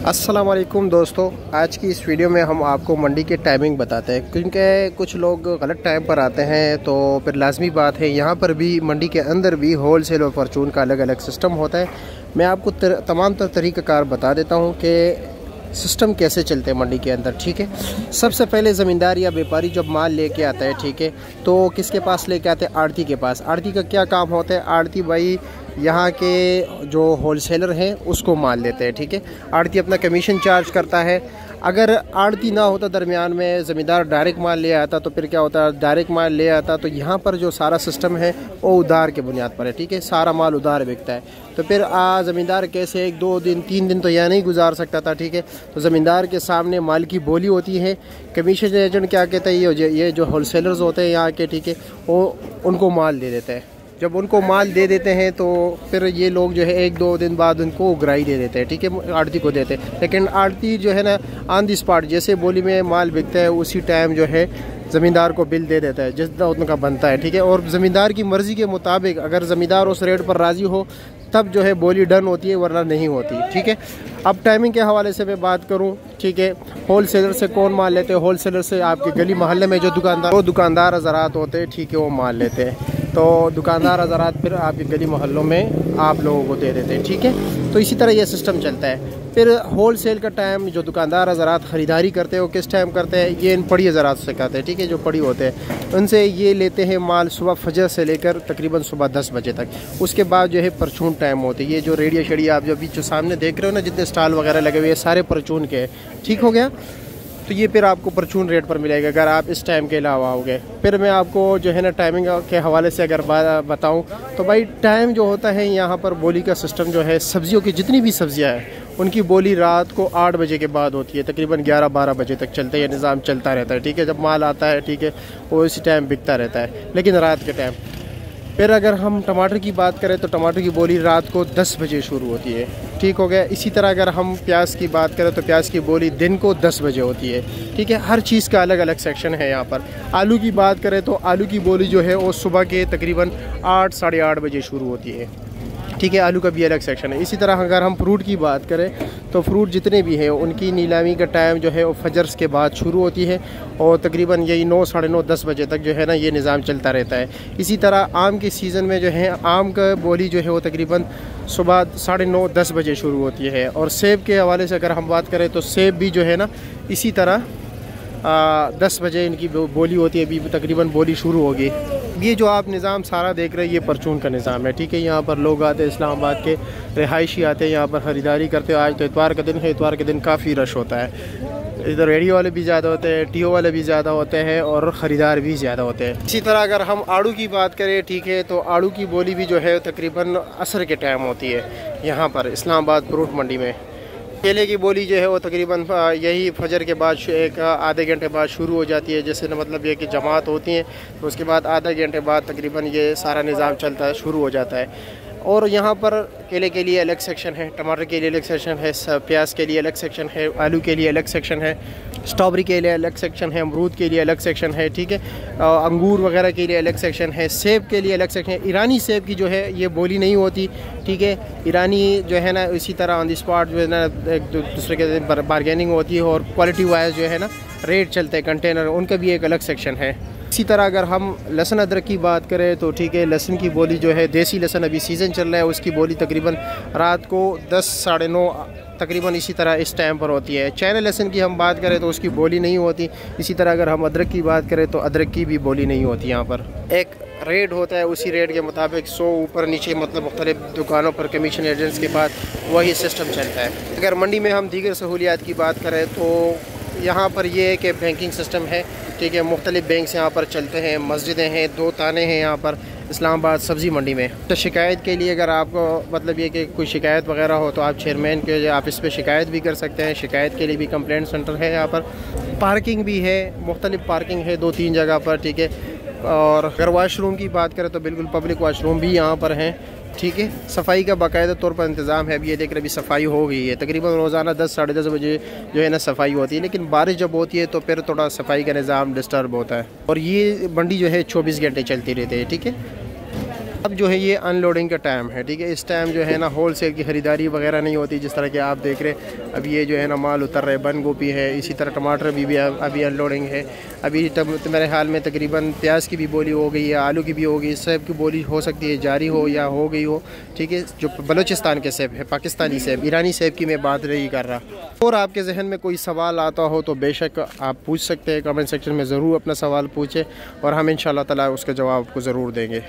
अस्सलाम वालेकुम दोस्तों, आज की इस वीडियो में हम आपको मंडी के टाइमिंग बताते हैं, क्योंकि कुछ लोग गलत टाइम पर आते हैं। तो फिर लाजमी बात है, यहाँ पर भी मंडी के अंदर भी होल सेल और परचून का अलग अलग सिस्टम होता है। मैं आपको तमाम तरीक़ाकार बता देता हूँ कि सिस्टम कैसे चलते हैं मंडी के अंदर। ठीक है, सबसे पहले ज़मींदार या व्यापारी जब माल लेके आता है, ठीक है, तो किसके पास लेके आते हैं? आड़ती के पास। आड़ती का क्या काम होता है? आड़ती भाई यहाँ के जो होलसेलर हैं उसको माल देते हैं। ठीक है, आड़ती अपना कमीशन चार्ज करता है। अगर आड़ती ना होता, दरमियान में ज़मींदार डायरेक्ट माल ले आता, तो फिर क्या होता है? डायरेक्ट माल ले आता तो यहाँ पर जो सारा सिस्टम है वो उधार के बुनियाद पर है। ठीक है, सारा माल उधार बिकता है। तो फिर ज़मींदार कैसे 1-2 दिन 3 दिन तो यहाँ नहीं गुजार सकता था। ठीक है, तो ज़मींदार के सामने माल की बोली होती है। कमीशन एजेंट क्या कहता है? ये जो होलसेलर्स होते हैं यहाँ के, ठीक है, वो उनको माल दे देते हैं। जब उनको माल दे देते हैं तो फिर ये लोग जो है 1-2 दिन बाद उनको उगराई दे देते हैं। ठीक है, आड़ती को देते हैं। लेकिन आड़ती जो है ना, ऑन दी स्पॉट जैसे बोली में माल बिकता है उसी टाइम जो है ज़मींदार को बिल दे देता है जितना उनका बनता है। ठीक है, और ज़मींदार की मर्ज़ी के मुताबिक अगर ज़मींदार उस रेट पर राज़ी हो तब जो है बोली डन होती है, वरना नहीं होती। ठीक है, अब टाइमिंग के हवाले से मैं बात करूं, ठीक है, होलसेलर से कौन माल लेते हैं? होलसेलर से आपके गली मोहल्ले में जो दुकानदार हज़रात होते हैं, ठीक है, वो माल लेते हैं। तो दुकानदार हज़रात फिर आपके गली मोहल्लों में आप लोगों को दे देते हैं। ठीक है, तो इसी तरह ये सिस्टम चलता है। फिर होल सेल का टाइम जो दुकानदार हज़रात ख़रीदारी करते हैं वो किस टाइम करते हैं? ये इन पड़ी हज़रात से करते हैं। ठीक है, जो पड़ी होते हैं उनसे ये लेते हैं माल सुबह फजर से लेकर तकरीबन सुबह 10 बजे तक। उसके बाद जो है परचून टाइम होती है। ये जो रेडिया शेडिया आप जो अभी जो सामने देख रहे हो ना, जितने स्टॉल वगैरह लगे हुए हैं सारे परचून के। ठीक हो गया, तो ये फिर आपको परचून रेट पर मिलेगा अगर आप इस टाइम के अलावा आओगे। फिर मैं आपको जो है ना टाइमिंग के हवाले से अगर बताऊं तो भाई टाइम जो होता है यहाँ पर बोली का सिस्टम जो है, सब्जियों की जितनी भी सब्जियाँ हैं उनकी बोली रात को 8 बजे के बाद होती है, तकरीबन 11-12 बजे तक चलते हैं। ये निज़ाम चलता रहता है। ठीक है, जब माल आता है, ठीक है, वो इसी टाइम बिकता रहता है, लेकिन रात के टाइम। फिर अगर हम टमाटर की बात करें तो टमाटर की बोली रात को 10 बजे शुरू होती है। ठीक हो गया। इसी तरह अगर हम प्याज की बात करें तो प्याज की बोली दिन को 10 बजे होती है। ठीक है, हर चीज़ का अलग अलग सेक्शन है यहाँ पर। आलू की बात करें तो आलू की बोली जो है वो सुबह के तकरीबन 8-8:30 बजे शुरू होती है। ठीक है, आलू का भी अलग सेक्शन है। इसी तरह अगर हम फ्रूट की बात करें तो फ्रूट जितने भी हैं उनकी नीलामी का टाइम जो है वो फजर के बाद शुरू होती है और तकरीबन यही 9-9:30-10 बजे तक जो है ना ये निज़ाम चलता रहता है। इसी तरह आम के सीज़न में जो है आम का बोली जो है वो तकरीबन सुबह 9:30-10 बजे शुरू होती है। और सेब के हवाले से अगर हम बात करें तो सेब भी जो है ना इसी तरह 10 बजे इनकी बोली होती है। अभी तकरीबन बोली शुरू होगी। ये जो आप निज़ाम सारा देख रहे हैं ये परचून का निज़ाम है। ठीक है, यहाँ पर लोग आते हैं, इस्लामाबाद के रिहायशी आते हैं, यहाँ पर ख़रीदारी करते हैं। आज तो इतवार का दिन है, इतवार के दिन काफ़ी रश होता है। इधर रेडियो वाले भी ज़्यादा होते हैं, टीओ वाले भी ज़्यादा होते हैं और ख़रीदार भी ज़्यादा होते हैं। इसी तरह अगर हम आड़ू की बात करें, ठीक है, तो आड़ू की बोली भी जो है तकरीबन असर के टाइम होती है यहाँ पर इस्लामाबाद फ्रूट मंडी में। केले की बोली जो है वो तकरीबन यही फजर के बाद एक आधे घंटे बाद शुरू हो जाती है। जैसे न मतलब ये कि जमात होती है तो उसके बाद आधे घंटे बाद तकरीबन ये सारा निज़ाम चलता है, शुरू हो जाता है। और यहाँ पर केले के लिए अलग सेक्शन है, टमाटर के लिए अलग सेक्शन है, प्याज के लिए अलग सेक्शन है, आलू के लिए अलग सेक्शन है, स्ट्रॉबेरी के लिए अलग सेक्शन है, अमरूद के लिए अलग सेक्शन है। ठीक है, अंगूर वगैरह के लिए अलग सेक्शन है, सेब के लिए अलग सेक्शन है। ईरानी सेब की जो है ये बोली नहीं होती। ठीक है, ईरानी जो है ना इसी तरह ऑन द स्पॉट जो है ना एक दूसरे के बारगेनिंग होती है और क्वालिटी वाइज जो है ना रेट चलते हैं, कंटेनर, उनका भी एक अलग सेक्शन है। इसी तरह अगर हम लहसुन अदरक की बात करें तो ठीक है, लहसुन की बोली जो है देसी लहसुन अभी सीज़न चल रहा है, उसकी बोली तकरीबन रात को 10-9:30 तकरीबन इसी तरह इस टाइम पर होती है। चाइना लहसुन की हम बात करें तो उसकी बोली नहीं होती। इसी तरह अगर हम अदरक की बात करें तो अदरक की भी बोली नहीं होती। यहाँ पर एक रेट होता है, उसी रेट के मुताबिक 100 ऊपर नीचे मतलब मुख्तलिफ दुकानों पर कमीशन एजेंट्स के पास वही सिस्टम चलता है। अगर मंडी में हम दीगर सहूलियात की बात करें तो यहाँ पर ये है कि बैंकिंग सिस्टम है। ठीक है, मुख्तलिफ बैंक्स यहाँ पर चलते हैं, मस्जिदें हैं, 2 थाने हैं यहाँ पर इस्लामाबाद सब्ज़ी मंडी में। तो शिकायत के लिए अगर आपको मतलब ये कि कोई शिकायत वगैरह हो तो आप चेयरमैन के ऑफिस पे शिकायत भी कर सकते हैं। शिकायत के लिए भी कंप्लेंट सेंटर है यहाँ पर। पार्किंग भी है, मुख्तलिफ पार्किंग है 2-3 जगह पर। ठीक है, और अगर वाशरूम की बात करें तो बिल्कुल पब्लिक वाशरूम भी यहाँ पर हैं। ठीक है, सफाई का बाकायदा तौर पर इंतज़ाम है। अभी ये देख रहे अभी सफाई हो गई है, तकरीबन रोज़ाना 10-10:30 बजे जो है ना सफाई होती है। लेकिन बारिश जब होती है तो फिर थोड़ा सफाई का निज़ाम डिस्टर्ब होता है। और ये मंडी जो है 24 घंटे चलती रहती है। ठीक है, अब जो है ये अनलोडिंग का टाइम है, ठीक है। इस टाइम जो है ना होल सेल की ख़रीदारी वगैरह नहीं होती, जिस तरह के आप देख रहे हैं। अब ये जो है ना माल उतर रहे, बंद गोभी है, इसी तरह टमाटर भी अभी अनलोडिंग है। अभी मेरे ख्याल में तकरीबन प्याज की भी बोली हो गई है, आलू की भी हो गई, सेब की बोली हो सकती है जारी हो या हो गई हो, ठीक है। जो बलूचिस्तान के सेब है, पाकिस्तानी सेब, ईरानी सेब की मैं बात नहीं कर रहा। और आपके जहन में कोई सवाल आता हो तो बेशक आप पूछ सकते हैं, कमेंट सेक्शन में ज़रूर अपना सवाल पूछें और हम इंशाअल्लाह ताला उसका जवाब आपको ज़रूर देंगे।